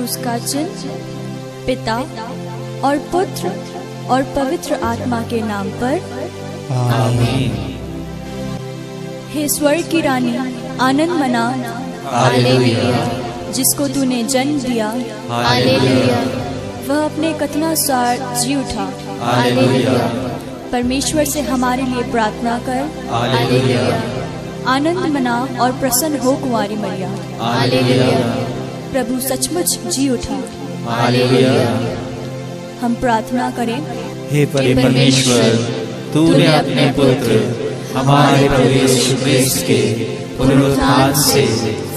क्रूस का चिन्ह पिता और पुत्र और पवित्र आत्मा के नाम पर आमीन। हे स्वर्ग की रानी, आनंद मना, हालेलुया, जिसको तूने जन्म दिया, हालेलुया, वह अपने कथनानुसार जी उठा। हालेलुया, परमेश्वर से हमारे लिए प्रार्थना कर। हालेलुया, आनंद मना और प्रसन्न हो कुंवारी मरिया। हालेलुया, प्रभु सचमुच जी उठा। हालेलुया। हम प्रार्थना करें। हे परमेश्वर, तूने अपने पुत्र हमारे प्रभु यीशु क्रिस्त के पुनरुत्थान से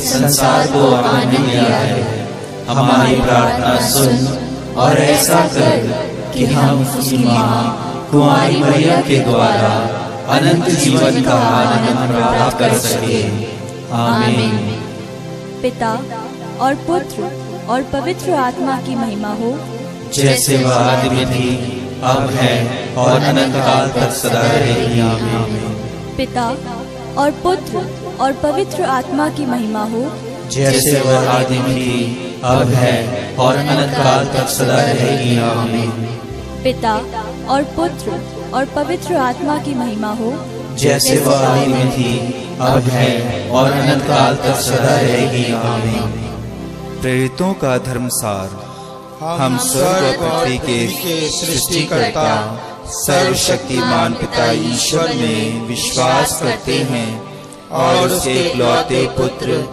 संसार को आनंद दिया है। हमारी प्रार्थना सुन और ऐसा कर कि हम उसकी मां कुंवारी मरिया के द्वारा अनंत जीवन का आनंद प्राप्त कर सके। आमीन। पिता और पुत्र और पवित्र आत्मा की महिमा हो, जैसे वह आदि में थी, अब है और अनंत काल तक सदा रहेगी। आमीन। पिता और पुत्र और पवित्र आत्मा की महिमा हो, जैसे वह आदि में थी, अब है और अनंत काल तक सदा रहेगी। आमीन। पिता और पुत्र और पवित्र आत्मा की महिमा हो, जैसे वह आदि में थी, अब है और अनंत काल तक सदा रहेगी। आमीन। प्रेरितों का धर्मसार। हम स्वर्ग और पृथ्वी के सृष्टिकर्ता सर्वशक्तिमान पिता ईश्वर में विश्वास करते हैं और उसके इकलौते पुत्र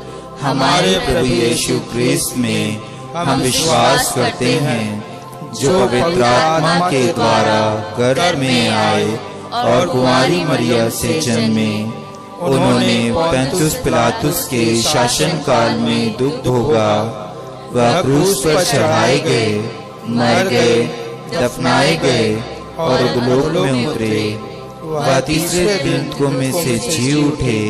हमारे प्रभु यीशु क्रिस्त में हम विश्वास करते हैं, जो पवित्र आत्मा के द्वारा गर्भ में आए और कुंवारी मरिया से जन्मे। उन्होंने पोंतियुस पिलातुस के शासन काल में दुख भोगा, वह क्रूस पर चढ़ाए गए, मर गए, दफनाए गए और उद्लोक में उतरे। वह तीसरे दिन तुम में से जी उठे,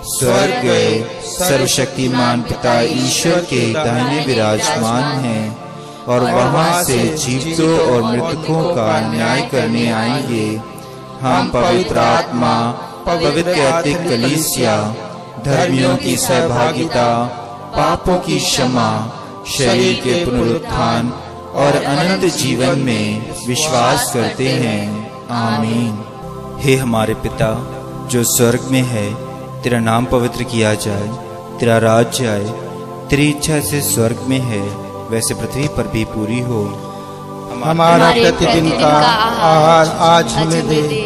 स्वर्ग गए, सर्वशक्तिमान पिता ईश्वर के दाहिने विराजमान हैं और वहां से जीवितों और मृतकों का न्याय करने आएंगे। हम पवित्र आत्मा, पवित्र कैथोलिक कलीसिया, धर्मियों की सहभागिता, पापों की क्षमा, शरीर के पुनरुत्थान और अनंत जीवन में विश्वास करते हैं। आमीन। हे हमारे पिता जो स्वर्ग में है, तेरा नाम पवित्र किया जाए, तेरा राज्य आए, तेरी इच्छा से स्वर्ग में है वैसे पृथ्वी पर भी पूरी हो। हमारा प्रतिदिन का आहार आज हमें दे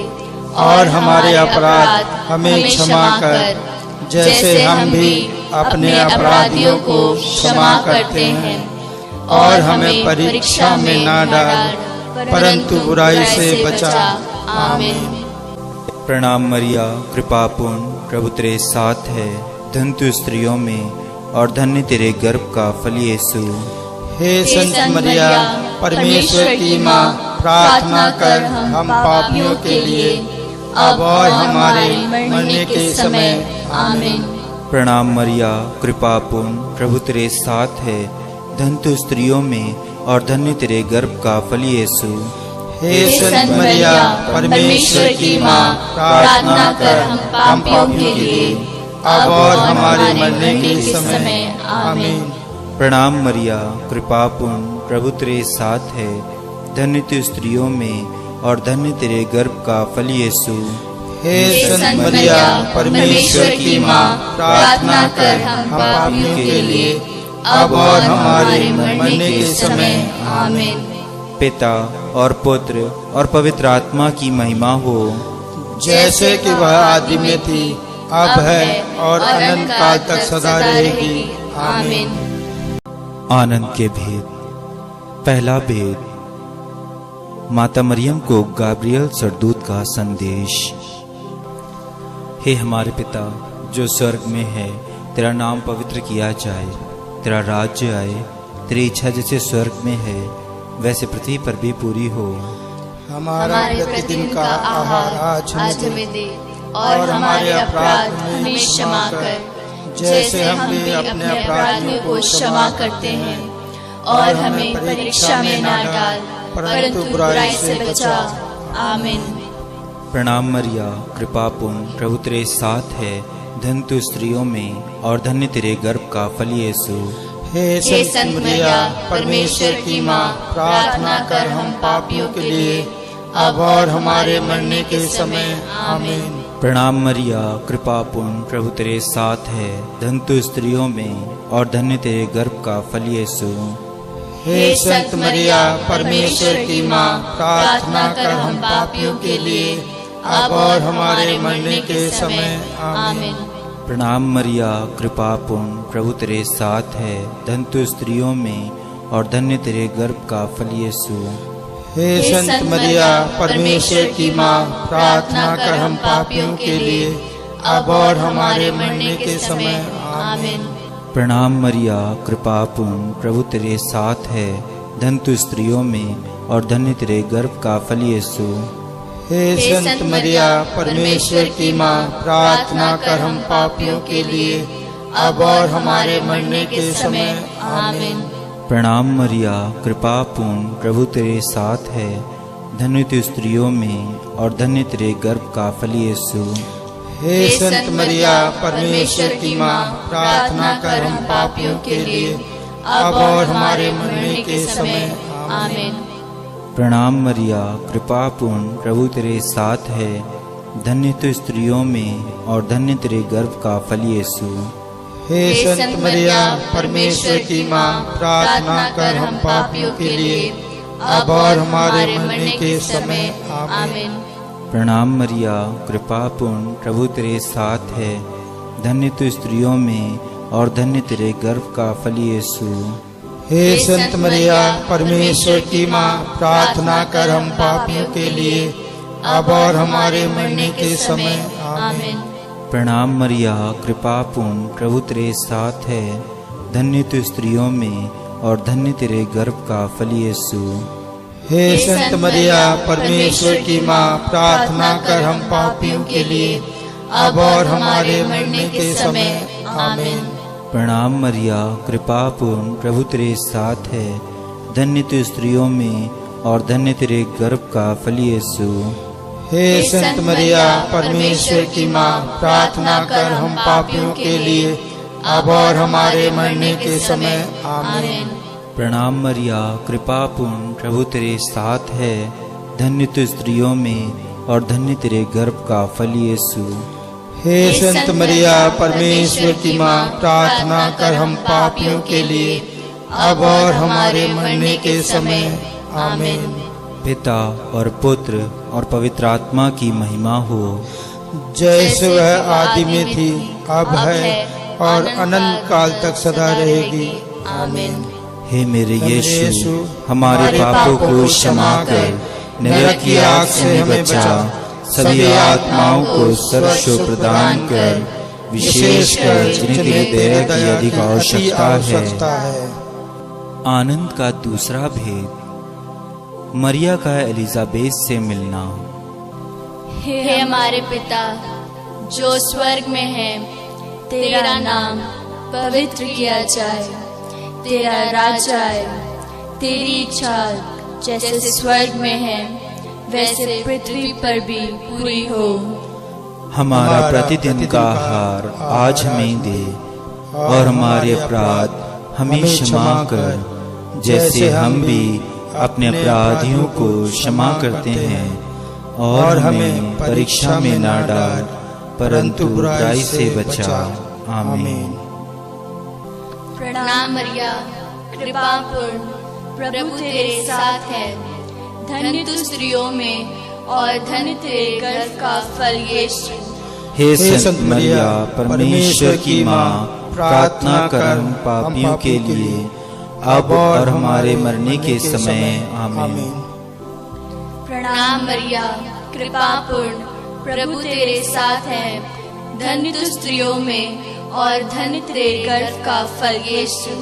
और हमारे अपराध हमें क्षमा कर, जैसे हम भी अपने अपराधियों को क्षमा करते हैं, और हमें परीक्षा में ना डाल, परंतु बुराई से बचा। आमीन। प्रणाम मरिया, कृपापूर्ण, प्रभु तेरे साथ है, धन्य तू स्त्रियों में और धन्य तेरे गर्भ का फल यीशु। हे संत मरिया, परमेश्वर की माँ, प्रार्थना कर हम पापियों के लिए, अब और हमारे मरने के समय। आमीन। प्रणाम मरिया, कृपापूर्ण, प्रभु तेरे साथ है, धन्य तू स्त्रियों में और धन्य तेरे गर्भ का फल यीशु। हे संत मरिया, परमेश्वर की माँ, प्रार्थना कर हम पापियों के लिए, अब और हमारे मरने के समय। आमीन। प्रणाम मरिया, कृपापूर्ण, प्रभु तेरे साथ है, धन्य तू स्त्रियों में और धन्य तेरे गर्भ का फल यीशु। हे संत मरिया, परमेश्वर की माँ, प्रार्थना कर हम पापियों के लिए, अब और हमारे मरने के समय। आमीन। पिता और पुत्र और पवित्र आत्मा की महिमा हो, जैसे कि वह आदि में थी, अब है और अनंत काल तक सदा रहेगी। आमीन। आनंद के भेद। पहला भेद, माता मरियम को गाब्रियल सरदूत का संदेश। हे हमारे पिता जो स्वर्ग में है, तेरा नाम पवित्र किया जाए, तेरा राज्य आए, तेरी इच्छा जैसे स्वर्ग में है वैसे पृथ्वी पर भी पूरी हो। हमारा प्रतिदिन का आहार आज हमें दे और हमारे अपराध हमें क्षमा कर, जैसे हम भी अपने अपराधियों को क्षमा करते हैं, और हमें परीक्षा में न डाल, परंतु बुराई से बचा। आमीन। प्रणाम मरिया, कृपापूर्ण, प्रभु तेरे साथ है, धन्य तू स्त्रियों में और धन्य तेरे गर्भ का फल यीशु। हे संत मरिया परमेश्वर की माँ, प्रार्थना कर हम पापियों के लिए अब और हमारे मरने के समय। आमीन। प्रणाम मरिया, कृपा पूर्ण, प्रभु तेरे साथ है। धन्य तू स्त्रियों में और धन्य तेरे गर्भ का फल यीशु। हे संत मरिया परमेश्वर की माँ, प्रार्थना कर हम पापियों के लिए अब और हमारे मरने के समय। आमीन। प्रणाम मरिया, कृपा पूर्ण, प्रभु तेरे साथ है। धन्य तू स्त्रियों में और धन्य तेरे गर्भ का फल यीशु। हे संत मरिया परमेश्वर की माँ, प्रार्थना कर हम पापियों के लिए अब और हमारे मरने के समय। आमीन। प्रणाम मरिया, कृपा पूर्ण, प्रभु तेरे साथ है। धन्य तू स्त्रियों में और धन्य तेरे गर्भ का फल यीशु। हे संत मरिया परमेश्वर की माँ, प्रार्थना कर हम पापियों के लिए अब और हमारे मरने के समय। आमीन। प्रणाम मरिया, कृपा पूर्ण, प्रभु तेरे साथ है। धन्य तू स्त्रियों में और धन्य तेरे गर्भ का फल यीशु। हे संत मरिया परमेश्वर की माँ, प्रार्थना कर हम पापियों के लिए अब और हमारे मरने के समय। आमीन। प्रणाम मरिया, कृपा पूर्ण, प्रभु तेरे साथ है। धन्य तू स्त्रियों में और धन्य तेरे गर्भ का फल यीशु। हे संत मरिया परमेश्वर की माँ, प्रार्थना कर हम पापियों के लिए अब और हमारे मरने के समय। आमीन। प्रणाम मरिया, कृपा पूर्ण, प्रभु तेरे साथ है। धन्य तू स्त्रियों में और धन्य तेरे गर्भ का फल यीशु। हे संत मरिया परमेश्वर की माँ, प्रार्थना कर हम पापियों के लिए अब और हमारे मरने के समय। आमीन। प्रणाम मरिया, कृपा पूर्ण, प्रभु तेरे साथ है। धन्य तू स्त्रियों में और धन्य तेरे गर्भ का फल यीशु। हे संत मरिया परमेश्वर की माँ, प्रार्थना कर हम पापियों के लिए अब और हमारे मरने के समय। आमीन। प्रणाम मरिया, कृपा पूर्ण, प्रभु तेरे साथ है। धन्य तू स्त्रियों में और धन्य तेरे गर्भ का फल यीशु। हे संत मरिया परमेश्वर की माँ, प्रार्थना कर हम पापियों के लिए अब और हमारे मरने के समय। आमीन। प्रणाम मरिया, कृपा पूर्ण, प्रभु तेरे साथ है। धन्य तू स्त्रियों में और धन्य तेरे गर्भ का फल यीशु। हे संत मरिया परमेश्वर की माँ, प्रार्थना कर हम पापियों के लिए अब और हमारे मरने के समय। आमीन। पिता और पुत्र और पवित्र आत्मा की महिमा हो, जैसे वह आदि में थी, अब है और अनंत काल तक सदा रहेगी। आमीन। हे मेरे यीशु, हमारे पापों को क्षमा कर, नरक की आग से हमें बचा, सभी आत्माओं को सर्वस्व प्रदान कर, विशेषकर जिनके दया की अधिक आवश्यकता है। आनंद का दूसरा भेद, मरिया का एलिजाबेथ से मिलना। हे हमारे पिता जो स्वर्ग में है, तेरा नाम पवित्र किया जाए, तेरा राज्य आए, तेरी इच्छा जैसे स्वर्ग में है वैसे पृथ्वी पर भी पूरी हो। हमारा प्रतिदिन का आहार आज हमें दे, और हमारे अपराध हमें क्षमा कर, जैसे हम भी अपने अपराधियों को क्षमा करते हैं, और हमें परीक्षा में ना डाल, परंतु बुराई से बचा। आमीन। प्रणाम मरिया, कृपा पूर्ण, प्रभु तेरे साथ है। धन्य तू स्त्रियों में और धन्य तेरे गर्भ का फल यीशु। हे संत मरिया परमेश्वर की माँ, प्रार्थना कर हम पापियों के लिए अब और हमारे मरने के समय। आमीन। प्रणाम मरिया, कृपा पूर्ण, प्रभु तेरे साथ है। धन्य तू स्त्रियों में और धन्य तेरे गर्भ का फल यीशु।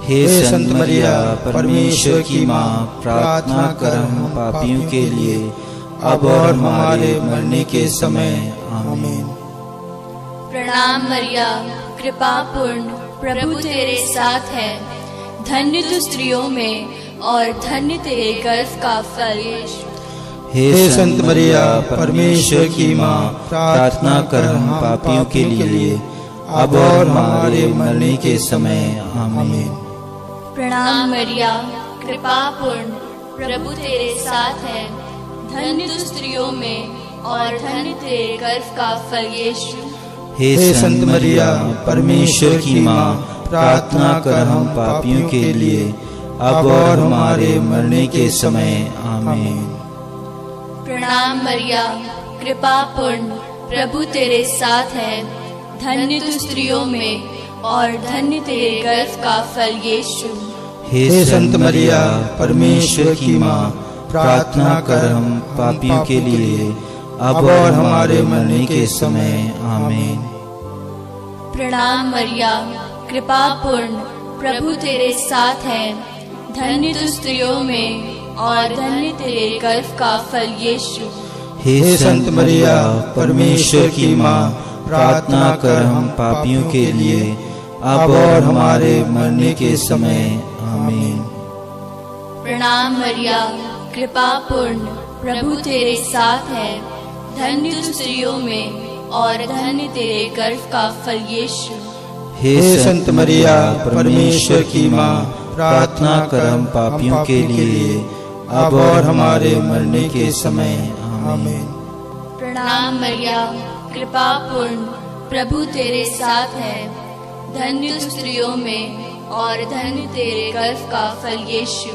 हे संत मरिया परमेश्वर की माँ, प्रार्थना कर हम पापियों के लिए अब और हमारे मरने के समय। आमीन। प्रणाम मरिया, कृपा पूर्ण, प्रभु तेरे साथ है। धन्य तू स्त्रियों में और धन्य तेरे गर्भ का फल यीशु। हे संत मरिया परमेश्वर की माँ, प्रार्थना कर हम पापियों के लिए अब और हमारे मरने के समय। आमीन। प्रणाम मरिया, कृपा पूर्ण, प्रभु तेरे साथ है। धन्य तू स्त्रियों में और धन्य तेरे गर्भ का फल यीशु। हे संत मरिया, परमेश्वर की माँ, प्रार्थना कर हम पापियों के लिए, अब और हमारे मरने के समय। आमीन। प्रणाम मरिया, कृपा पूर्ण, प्रभु तेरे साथ है। धन्य तू स्त्रियों में और धन्य तेरे गर्भ का फल यीशु। हे संत मरिया, परमेश्वर की माँ, प्रार्थना कर हम पापियों के लिए, अब और हमारे मरने के समय। आमीन। प्रणाम मरिया, कृपा पूर्ण, प्रभु तेरे साथ है। धन्य तू स्त्रियों में और धन्य तेरे गर्भ का फल यीशु। हे संत मरिया, परमेश्वर की माँ, प्रार्थना कर हम पापियों के लिए, अब और हमारे मरने के समय। आमीन। प्रणाम मरिया, कृपा पूर्ण, प्रभु तेरे साथ है। धन्य तू स्त्रियों में और धन्य तेरे गर्भ का फल यीशु। हे संत मरिया, परमेश्वर की माँ, प्रार्थना कर हम पापियों के लिए, अब और हमारे मरने के समय। आमीन। प्रणाम मरिया, कृपा पूर्ण, प्रभु तेरे साथ है। धन्य तू स्त्रियों में और धन्य तेरे गर्भ का फल यीशु।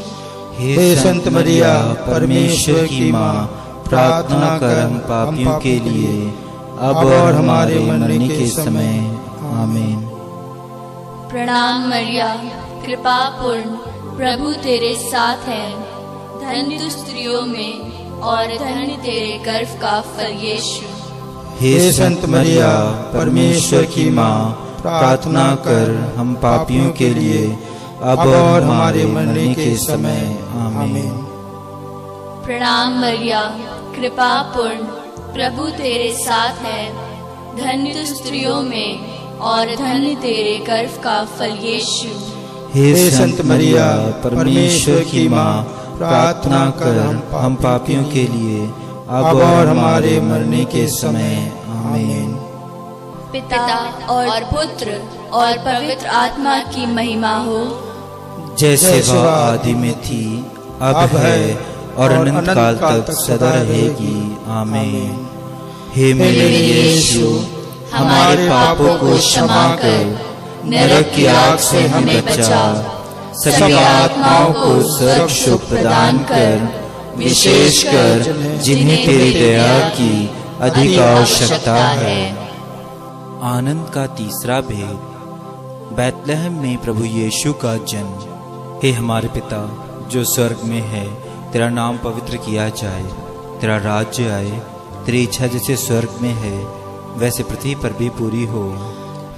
हे संत मरिया, परमेश्वर की माँ, प्रार्थना कर हम पापियों के लिए, अब और हमारे मरने के समय। आमीन। प्रणाम मरिया, कृपा पूर्ण, प्रभु तेरे साथ है। धन्य तू स्त्रियों में और धन्य तेरे गर्भ का फल यीशु। हे संत मरिया, परमेश्वर की माँ, प्रार्थना कर हम पापियों के लिए, अब और हमारे मरने के समय। आमीन। प्रणाम मरिया, कृपा पूर्ण, प्रभु तेरे साथ है। धन्य तू स्त्रियों में और धन्य तेरे गर्भ का फल यीशु। हे संत मरिया, परमेश्वर की माँ, प्रार्थना कर हम पापियों के लिए, अब और हमारे मरने के समय। आमीन। पिता और पुत्र और पवित्र आत्मा की महिमा हो, जैसे वह आदि में थी, अब है और अनंत काल तक सदा रहेगी। आमीन। हे मेरे यीशु, हमारे पापों को क्षमा कर, नरक की आग से हमें बचा, सभी आत्माओं को स्वर्ग सुख प्रदान कर, विशेषकर जिन्हें तेरी दया की अधिक आवश्यकता है। आनंद का तीसरा भेद, बैतलहम में प्रभु यीशु का जन्म। हे हमारे पिता जो स्वर्ग में है, तेरा नाम पवित्र किया जाए, तेरा राज्य आए, तेरी इच्छा जैसे स्वर्ग में है वैसे पृथ्वी पर भी पूरी हो।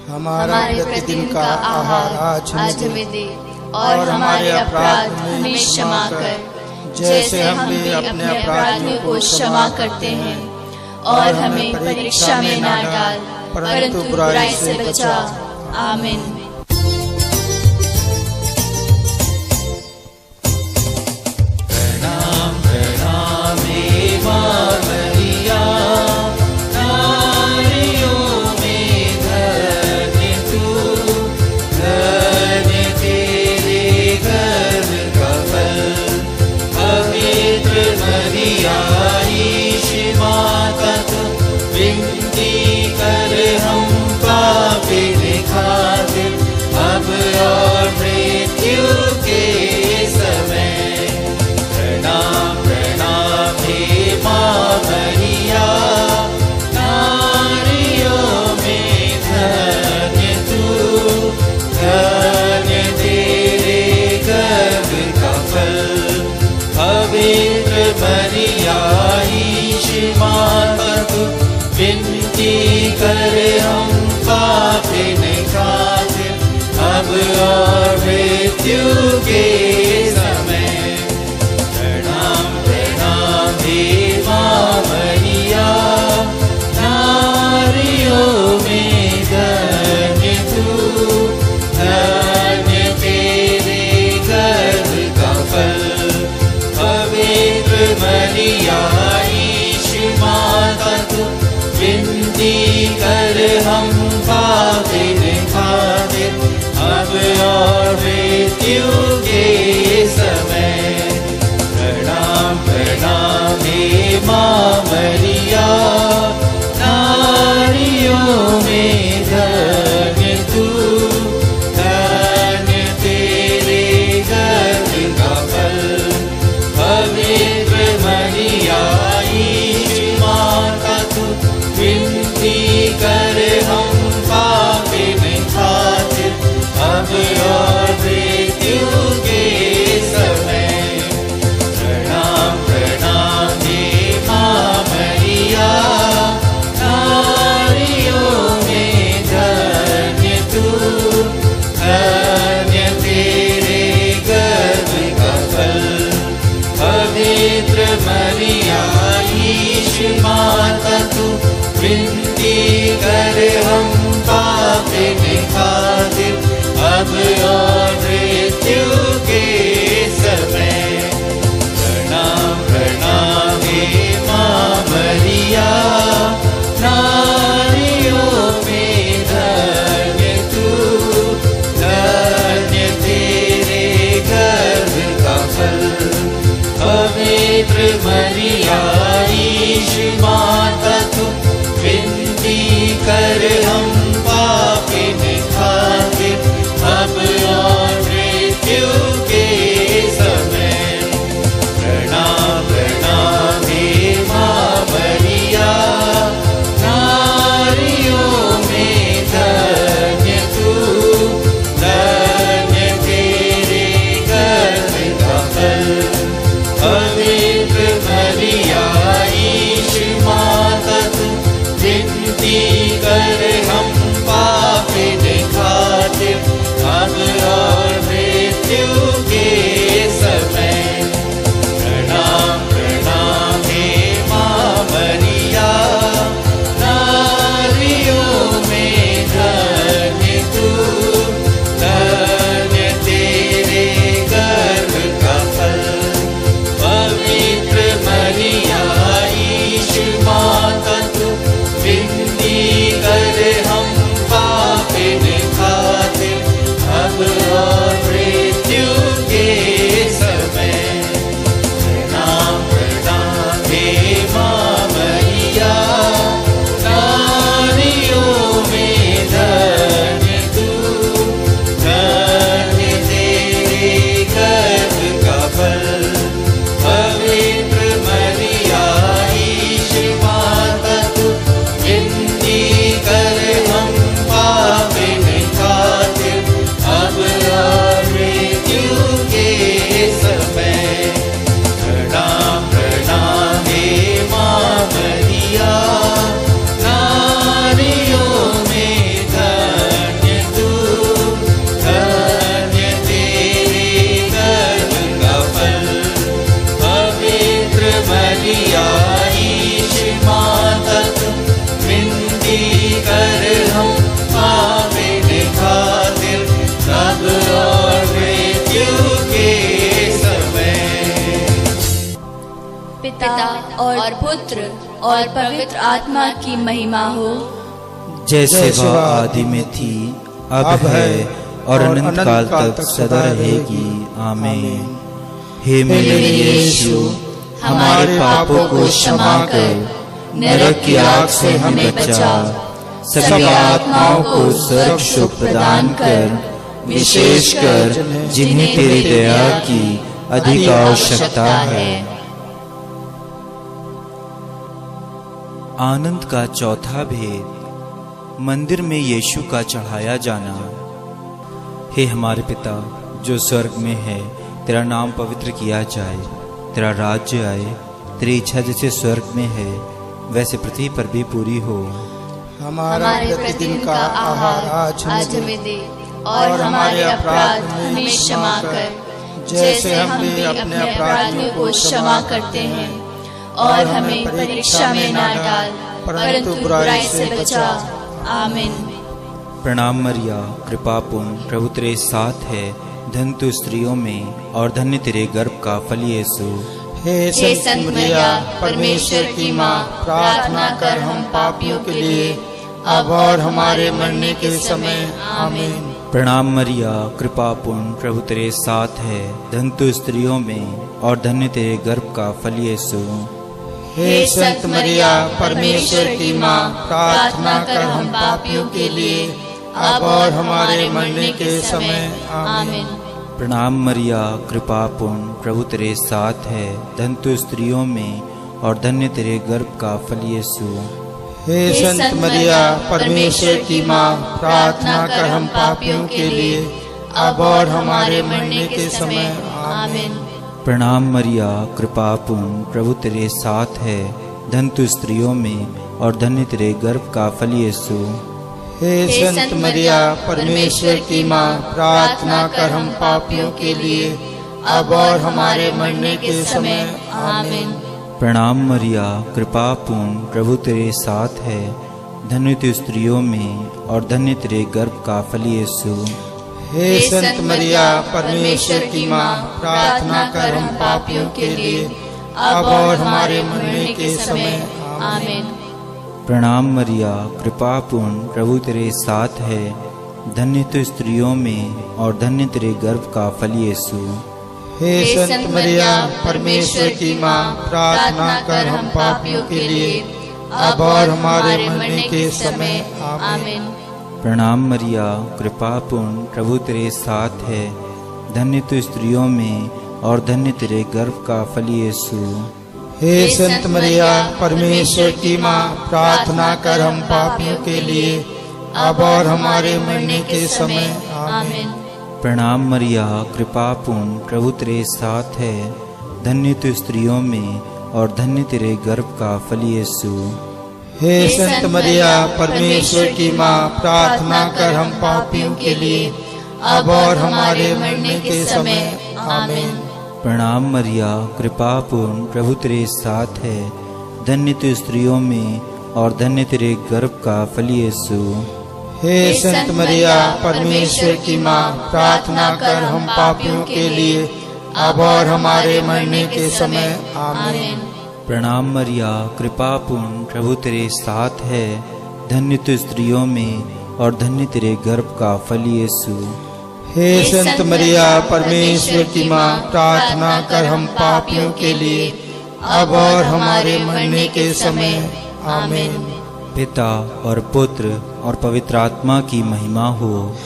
हमारा प्रतिदिन का आहार आज हमें दे, और हमारे अपराध हमें क्षमा कर, जैसे हम भी अपने अपराधियों को क्षमा करते हैं, और हमें परीक्षा में ना डाल, परंतु बुराई से बचा। आमीन। विनती करे हम पापी खातिर, अब और मृत्यु के समय। प्रणाम प्रणाम हे माँ मरिया, नारियों में धन्य तू, धन्य तेरे गर्भ का फल। पवित्र मरिया ईश माता तू, विनती कर हम पापी खातिर, अब और मृत्यु और पुत्र और पवित्र आत्मा की महिमा हो, जैसे वह आदि में थी, अब है और अनंत काल तक सदा रहेगी। आमीन। हे मेरे यीशु, हमारे पापों को क्षमा कर, नरक की आग से हमें बचा, सभी आत्माओं को स्वर्ग सुख प्रदान कर, विशेषकर जिन्हें तेरी दया की अधिक आवश्यकता है। आनंद का चौथा भेद, मंदिर में यीशु का चढ़ाया जाना। हे हमारे पिता जो स्वर्ग में है, तेरा नाम पवित्र किया जाए, तेरा राज्य आए, तेरी इच्छा जैसे स्वर्ग में है वैसे पृथ्वी पर भी पूरी हो। हमारा प्रतिदिन का आहार आज हमें दे, और हमारे अपराध हमें क्षमा कर, जैसे हम भी अपने अपराधियों को क्षमा करते हैं, और हमें परीक्षा में न डाल, परंतु बुराई से बचा। आमीन। प्रणाम मरिया, कृपा पूर्ण, प्रभु तेरे साथ है, धन्य तू स्त्रियों में और धन्य तेरे गर्भ का फल यीशु। हे संत मरिया, परमेश्वर की माँ, प्रार्थना कर हम पापियों के लिए, अब और हमारे मरने के समय। आमीन। प्रणाम मरिया, कृपा पूर्ण, प्रभु तेरे साथ है, धन्य तू स्त्रियों में और धन्य तेरे गर्भ का फल यीशु। हे संत मरिया, परमेश्वर की माँ, प्रार्थना कर हम पापियों के लिए, अब और हमारे मरने के समय। आमीन। प्रणाम मरिया, कृपा पूर्ण, प्रभु तेरे साथ है, धन्य तू स्त्रियों में और धन्य तेरे गर्भ का फल यीशु। हे संत मरिया, परमेश्वर की माँ, प्रार्थना कर हम पापियों के लिए, अब और हमारे मरने के समय। आमीन। प्रणाम मरिया, कृपा पूर्ण, प्रभु तेरे साथ है, धन्य तू स्त्रियों में और धन्य तेरे गर्भ का फल यीशु। हे संत मरिया, परमेश्वर की माँ, प्रार्थना कर हम पापियों के लिए, अब और हमारे मरने के समय। आमीन। प्रणाम मरिया, कृपा पूर्ण, प्रभु तेरे साथ है, धन्य तू स्त्रियों में और धन्य तेरे गर्भ का फल यीशु। हे संत मरिया, परमेश्वर की माँ, प्रार्थना कर हम पापियों के लिए, अब और हमारे मरने के समय। आमीन। प्रणाम मरिया, कृपा पूर्ण, प्रभु तेरे साथ है, धन्य तू स्त्रियों में और धन्य तेरे गर्भ का फल यीशु। हे संत मरिया, परमेश्वर की माँ, प्रार्थना कर हम पापियों के लिए, अब और हमारे मरने के समय। आमीन। प्रणाम मरिया, कृपा पूर्ण, प्रभु तेरे साथ है, धन्य तू स्त्रियों में और धन्य तेरे गर्भ का फल यीशु। हे संत मरिया, परमेश्वर की माँ, प्रार्थना कर हम पापियों के लिए, अब और हमारे मरने के समय। आमीन। प्रणाम मरिया, कृपा पूर्ण, प्रभु तेरे साथ है, धन्य तू स्त्रियों में और धन्य तेरे गर्भ का फल यीशु। हे संत मरिया, परमेश्वर की माँ, प्रार्थना कर हम पापियों के लिए, अब और हमारे मरने के समय। आमीन। प्रणाम मरिया, कृपा पूर्ण, प्रभु तेरे साथ है, धन्य तू स्त्रियों में और धन्य तेरे गर्भ का फल यीशु। हे संत मरिया, परमेश्वर की माँ, प्रार्थना कर हम पापियों के लिए, अब और हमारे मरने के समय। आमीन। प्रणाम मरिया, कृपा पूर्ण, प्रभु तेरे साथ है, धन्य तू स्त्रियों में और धन्य तेरे गर्भ का फल यीशु। हे संत मरिया, परमेश्वर की माँ, प्रार्थना कर हम पापियों के लिए, अब और हमारे मरने के समय। आमीन। पिता और पुत्र और पवित्र आत्मा की महिमा हो,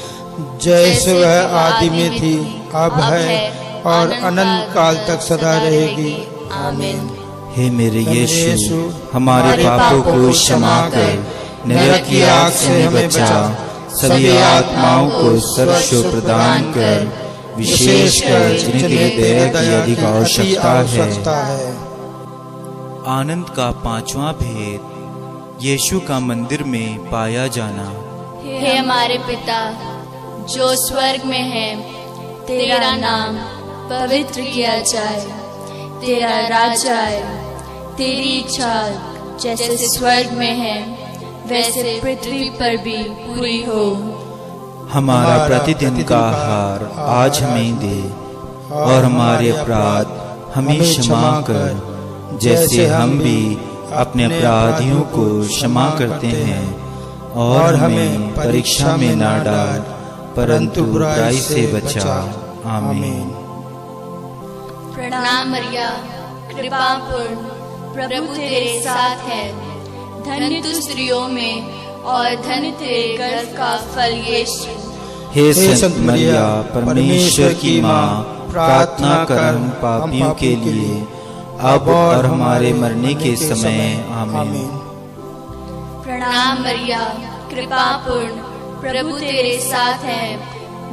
जैसे वह आदि में थी, अब है और अनंत काल तक सदा रहेगी। आमीन। हे मेरे यीशु, हमारे पापों को क्षमा कर, नरक की आग से हमें बचा, सभी आत्माओं को सर्वस्व प्रदान कर, विशेषकर जिन्हें दया की अधिक आवश्यकता है। आनंद का पांचवा भेद, यीशु का मंदिर में पाया जाना। हे हमारे पिता जो स्वर्ग में है, तेरा नाम पवित्र किया जाए, तेरा राज्य आए, तेरी इच्छा जैसे स्वर्ग में है वैसे पृथ्वी पर भी पूरी हो। हमारा प्रतिदिन का आहार आज हमें दे, और हमारे अपराध हमें क्षमा कर, जैसे हम भी अपने अपराधियों को क्षमा करते हैं, और हमें परीक्षा में ना डाल, परंतु बुराई से बचा। आमीन। प्रणाम मरिया, कृपा पूर्ण, प्रभु तेरे साथ है। धन्य तू स्त्रियों में और धन्य तेरे गर्भ का फल यीशु। हे संत मरिया, परमेश्वर की माँ, प्रार्थना कर हम पापियों के लिए, अब और हमारे मरने के समय। आमीन। प्रणाम मरिया, कृपा पूर्ण, प्रभु तेरे साथ है।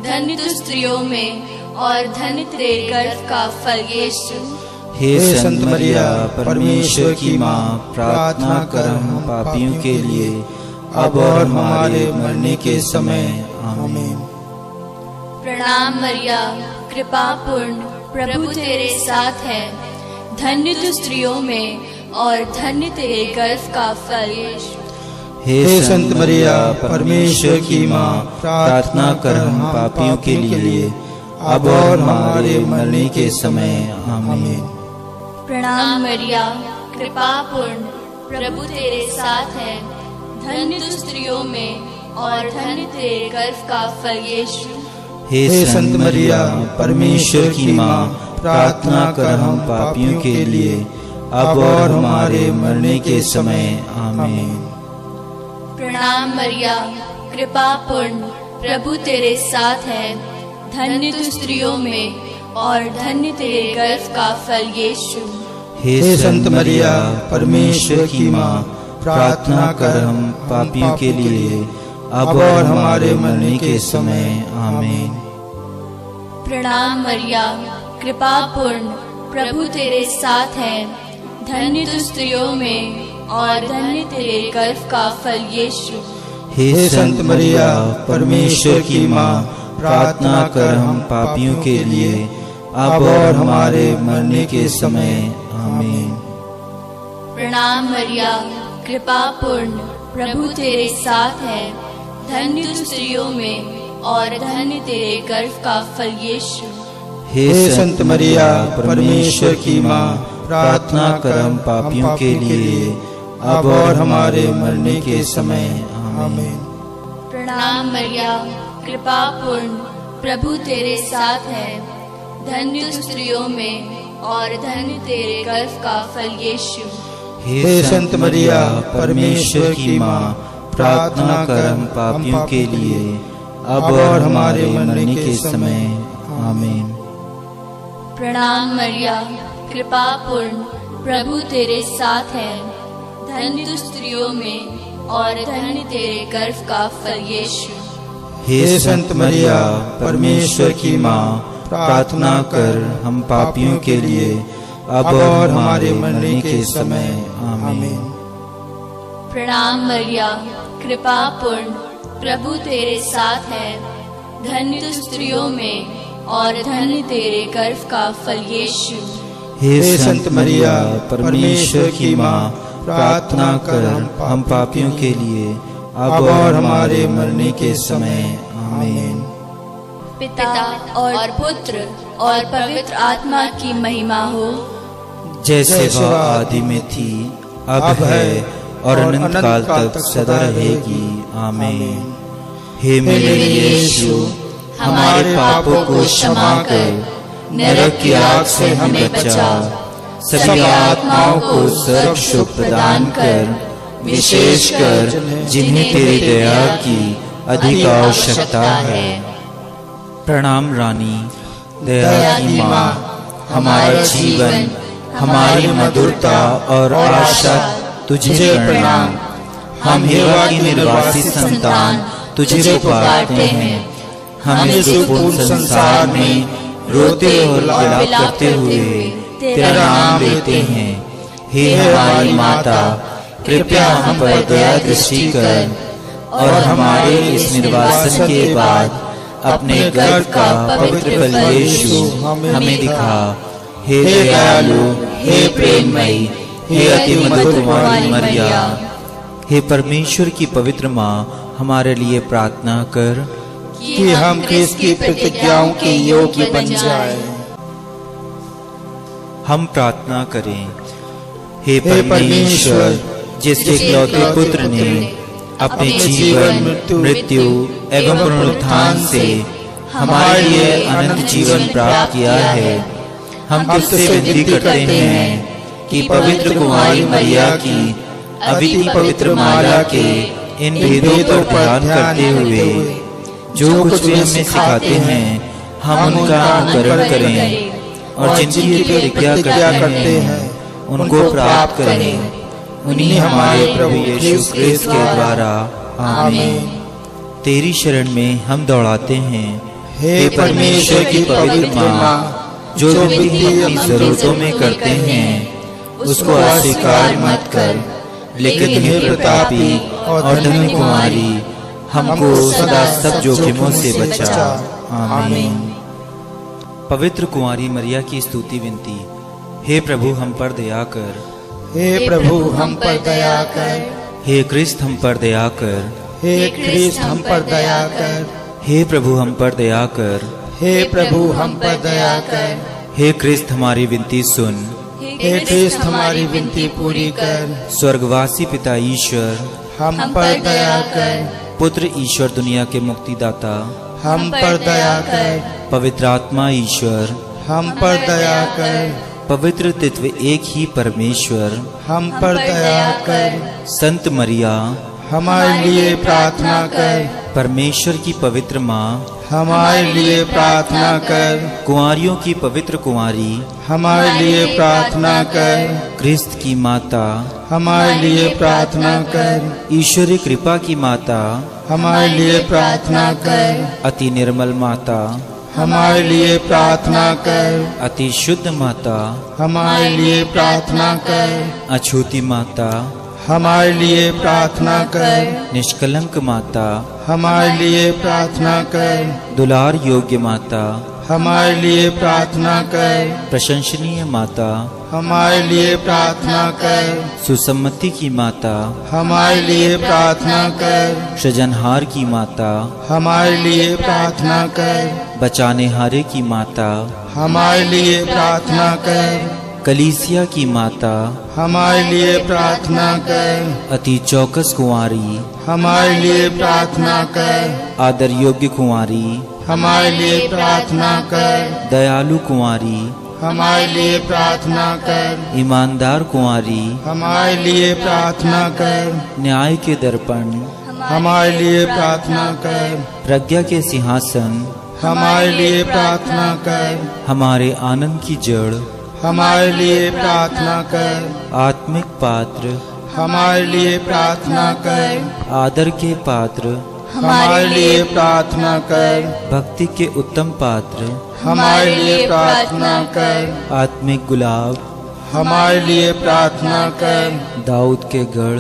धन्य तू स्त्रियों में और धन्य तेरे गर्भ का फल यीशु। हे संत मरिया, परमेश्वर की माँ, प्रार्थना कर हम पापियों के लिए, अब और हमारे मरने के समय। आमीन। प्रणाम मरिया, कृपा पूर्ण, प्रभु तेरे साथ है। धन्य तू स्त्रियों में और धन्य तेरे गर्भ का फल यीशु। हे संत मरिया, परमेश्वर की माँ, प्रार्थना कर हम पापियों के लिए, अब और हमारे मरने के समय। आमीन। प्रणाम मरिया, कृपा पूर्ण, प्रभु तेरे साथ है। धन्य तू स्त्रियों में और धन्य तेरे गर्भ का फल यीशु। हे संत मरिया, परमेश्वर की माँ, प्रार्थना कर हम पापियों के लिए, अब और हमारे मरने के समय। आमीन। प्रणाम मरिया, कृपा पूर्ण, प्रभु तेरे साथ है। धन्य तू स्त्रियों में और धन्य तेरे गर्भ का फल यीशु। हे संत मरिया, परमेश्वर की माँ, प्रार्थना कर हम पापियों के लिए, अब और हमारे मरने के समय। आमीन। प्रणाम मरिया, कृपा पूर्ण, प्रभु तेरे साथ है। धन्य तू स्त्रियों में और धन्य तेरे गर्भ का फल यीशु। हे संत मरिया, परमेश्वर की माँ, प्रार्थना कर हम पापियों के लिए, अब और हमारे मरने के समय। आमीन। प्रणाम मरिया, कृपा पूर्ण, प्रभु तेरे साथ है। धन्य तू स्त्रियों में और धन्य तेरे गर्भ का फल यीशु। हे संत मरिया, परमेश्वर की माँ, प्रार्थना कर हम पापियों के लिए, अब और हमारे मरने के समय। आमीन। प्रणाम मरिया, कृपा पूर्ण, प्रभु तेरे साथ है। धन्य तू स्त्रियों में और धन्य तेरे गर्भ का फल यीशु। हे संत मरिया, परमेश्वर की माँ, प्रार्थना कर हम पापियों के लिए, अब और हमारे मरने के समय। आमीन। प्रणाम मरिया, कृपा पूर्ण, प्रभु तेरे साथ है। धन्य तू स्त्रियों में और धन्य तेरे गर्भ का फल यीशु। हे संत मरिया, परमेश्वर की माँ, प्रार्थना कर हम पापियों के लिए, अब और हमारे मरने के समय। आमीन। प्रणाम मरिया, कृपा पूर्ण, प्रभु तेरे साथ है। धन्य तू स्त्रियों में और धन्य तेरे गर्भ का फल यीशु। हे संत मरिया, परमेश्वर की माँ, प्रार्थना कर हम पापियों के लिए, अब और हमारे मरने के समय। आमीन। पिता और पुत्र और पवित्र आत्मा की महिमा हो, जैसे वह आदि में थी, अब है और अनंत काल तक सदा रहेगी। आमीन। हे मेरे यीशु, हमारे पापों को क्षमा कर, नरक की आग से हमें बचा, सभी आत्माओं को स्वर्ग सुख प्रदान कर, विशेषकर जिन्हें तेरी दया की अधिक आवश्यकता है। प्रणाम रानी, दया की माँ, हमारा जीवन, हमारी मधुरता और आशा तुझे प्रणाम। हम हेवा की निर्वासित संतान तुझे पुकारते हैं। हम इस दुखपूर्ण संसार में रोते और विलाप करते हुए तेरा नाम लेते हैं। हे हमारी माता, कृपया हम पर दया दृष्टि कर और हमारे इस निर्वासन के बाद अपने गर्भ का पवित्र फल यीशु हमें दिखा। हे दयालु, हे प्रेममयी, हे अति मधुर वाली मरिया, हे परमेश्वर की पवित्र माँ, हमारे लिए प्रार्थना कर कि हम ख्रिस्त की प्रतिज्ञाओं के योग्य बन जाएं। हम प्रार्थना करें। हे परमेश्वर, जिसके इकलौते पुत्र ने अपने जीवन, मृत्यु एवं पुनरुत्थान से हमारे लिए अनंत जीवन प्राप्त किया है, हम तुझसे विनती करते हैं कि पवित्र कुमारी मरिया की अविधि पवित्र माला के इन भेदों पर ध्यान करते हुए जो कुछ भी हमें सिखाते हैं हम उनका अनुकरण करें और जिनकी प्रतिज्ञा करते हैं उनको प्राप्त करें। उन्हीं हमारे प्रभु यीशु क्रिस्त के द्वारा, आमीन। तेरी शरण में हम दौड़ाते हैं, हे परमेश्वर की पवित्र माँ, जो विनती अपनी जरूरतों में करते हैं उसको अस्वीकार मत कर, लेकिन हे प्रतापी और धन्य कुमारी, हमको सदा सब जोखिमों से बचा। आमीन। पवित्र कुमारी मरिया की स्तुति विनती। हे प्रभु हम पर दया कर, हे प्रभु हम पर दया कर, हे क्रिस्त हम पर दया कर, हे क्रिस्त हम पर दया कर, हे प्रभु हम पर दया कर, हे प्रभु हम पर दया कर, हे क्रिस्त हमारी विनती सुन, हे क्रिस्त हमारी विनती पूरी कर। स्वर्गवासी पिता ईश्वर हम पर दया कर, पुत्र ईश्वर दुनिया के मुक्तिदाता हम पर दया कर, पवित्र आत्मा ईश्वर हम पर दया कर, पवित्र तत्व एक ही परमेश्वर हम पर दया कर। संत मरिया हमारे लिए प्रार्थना कर, परमेश्वर की पवित्र माँ हमारे लिए प्रार्थना कर, कुंवारियों की पवित्र कुंवारी हमारे लिए प्रार्थना कर, क्रिस्त की माता हमारे लिए प्रार्थना कर, ईश्वरी कृपा की माता हमारे लिए प्रार्थना कर, अति निर्मल माता हमारे लिए प्रार्थना कर, अति शुद्ध माता हमारे लिए प्रार्थना कर, अछूती माता हमारे लिए प्रार्थना कर, निष्कलंक माता हमारे लिए प्रार्थना कर, दुलार योग्य माता हमारे लिए प्रार्थना कर, प्रशंसनीय माता हमारे लिए प्रार्थना कर, सुसम्मति की माता हमारे लिए प्रार्थना कर, सृजनहार की माता हमारे लिए प्रार्थना कर, बचाने हारे की माता हमारे लिए प्रार्थना कर, कलीसिया की माता हमारे लिए प्रार्थना कर, अति चौकस कुंवारी हमारे लिए प्रार्थना कर, आदर योग्य कुंवारी हमारे लिए प्रार्थना कर, दयालु कुंवारी हमारे लिए प्रार्थना कर, ईमानदार कुंवारी हमारे लिए प्रार्थना कर, न्याय के दर्पण हमारे लिए प्रार्थना कर, प्रज्ञा के सिंहासन हमारे लिए प्रार्थना कर, हमारे आनंद की जड़ हमारे लिए प्रार्थना कर, आत्मिक पात्र हमारे लिए प्रार्थना कर, आदर के पात्र हमारे लिए प्रार्थना कर, भक्ति के उत्तम पात्र हमारे लिए प्रार्थना कर, आत्मिक गुलाब हमारे लिए प्रार्थना कर, दाऊद के गढ़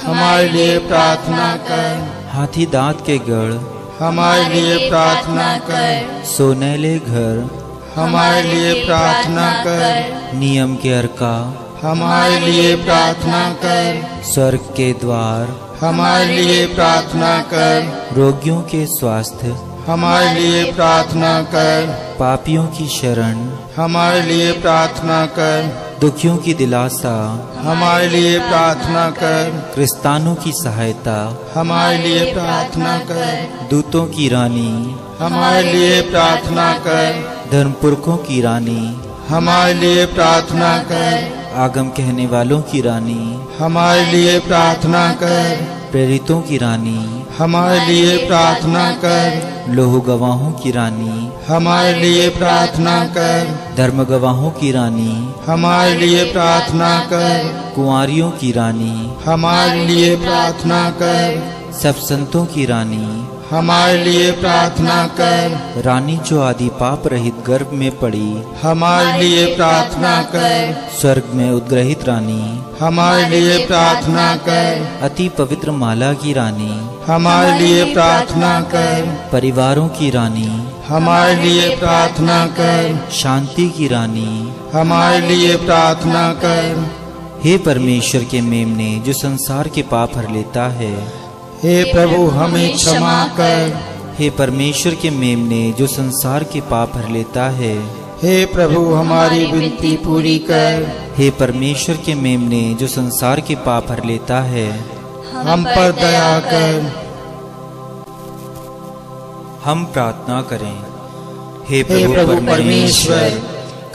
हमारे लिए प्रार्थना कर, हाथी दांत के गढ़ हमारे लिए प्रार्थना कर, सोनेले घर हमारे लिए प्रार्थना कर, नियम के अर्का हमारे लिए प्रार्थना कर, स्वर्ग के द्वार हमारे लिए प्रार्थना कर, रोगियों के स्वास्थ्य हमारे लिए प्रार्थना कर, पापियों की शरण हमारे लिए प्रार्थना कर, दुखियों की दिलासा हमारे लिए प्रार्थना कर, क्रिस्तानों की सहायता हमारे लिए प्रार्थना कर, दूतों की रानी हमारे लिए प्रार्थना कर, धर्मपुरखों की रानी हमारे लिए प्रार्थना कर, आगम कहने वालों की रानी हमारे लिए प्रार्थना कर, प्रेरितों की रानी हमारे लिए प्रार्थना कर, लोह गवाहों की रानी हमारे लिए प्रार्थना कर, धर्म गवाहों की रानी हमारे लिए प्रार्थना कर, कुंवारियों की रानी हमारे लिए प्रार्थना कर, सब संतों की रानी हमारे लिए प्रार्थना कर, रानी जो आदि पाप रहित गर्भ में पड़ी हमारे लिए प्रार्थना कर, स्वर्ग में उद्ग्रहित रानी हमारे लिए प्रार्थना कर, अति पवित्र माला की रानी हमारे लिए प्रार्थना कर, परिवारों की रानी हमारे लिए प्रार्थना कर, शांति की रानी हमारे लिए प्रार्थना कर। हे परमेश्वर के मेमने जो संसार के पाप हर लेता है, हे प्रभु हमें क्षमा कर। हे परमेश्वर के मेमने जो संसार के पाप हर लेता है, हे प्रभु हमारी विनती पूरी कर। हे परमेश्वर के मेमने जो संसार के पाप हर लेता है, हम पर दया कर। हम प्रार्थना करें। हे हे प्रभु परमेश्वर,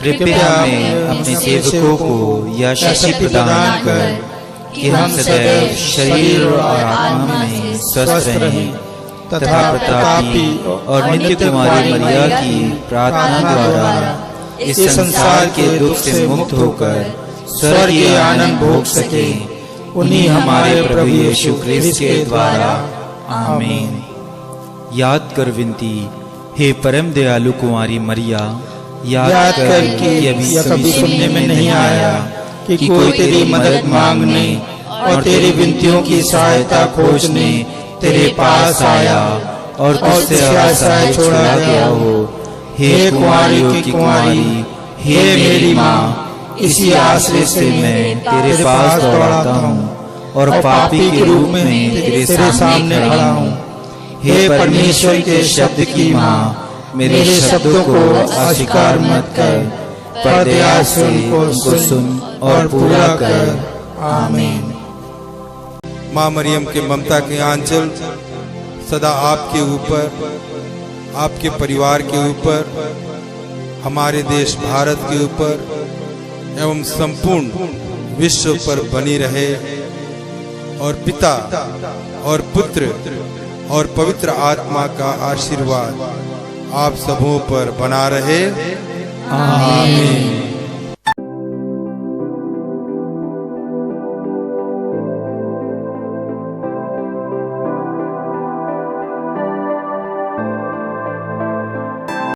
कृपया हमें अपने सेवकों को यह शक्ति प्रदान कर कि हम सदैव शरीर और आत्मा में स्वस्थ रहें तथा प्रतापी और नित्य कुमारी मरिया की प्रार्थना द्वारा इस संसार के दुख से मुक्त होकर स्वर्ग के आनंद भोग सके। उन्हीं हमारे प्रभु यीशु क्रिस्त के द्वारा, आमीन। याद कर विनती। हे परम दयालु कुमारी मरिया, याद कर कि अभी कभी सुनने में नहीं आया कि कोई तेरी मदद मांगने और तेरी विनतियों की सहायता खोजने तेरे पास आया और तुझसे आश्रय छोड़ा गया हो। हे कुंवारियों की कुंवारी, हे मेरी माँ, इसी आश्रय से मैं तेरे पास दौड़ाता हूँ और पापी के रूप में तेरे सामने खड़ा हूँ। हे परमेश्वर के शब्द की माँ, मेरे शब्दों को अस्वीकार मत कर, पर दया से उनको सुन और पूरा कर। आमीन। माँ मरियम के ममता के आंचल सदा आपके ऊपर, आपके परिवार के ऊपर, हमारे देश भारत के ऊपर एवं संपूर्ण विश्व पर बनी रहे और पिता और पुत्र और पवित्र आत्मा का आशीर्वाद आप सबों पर बना रहे। आमीन।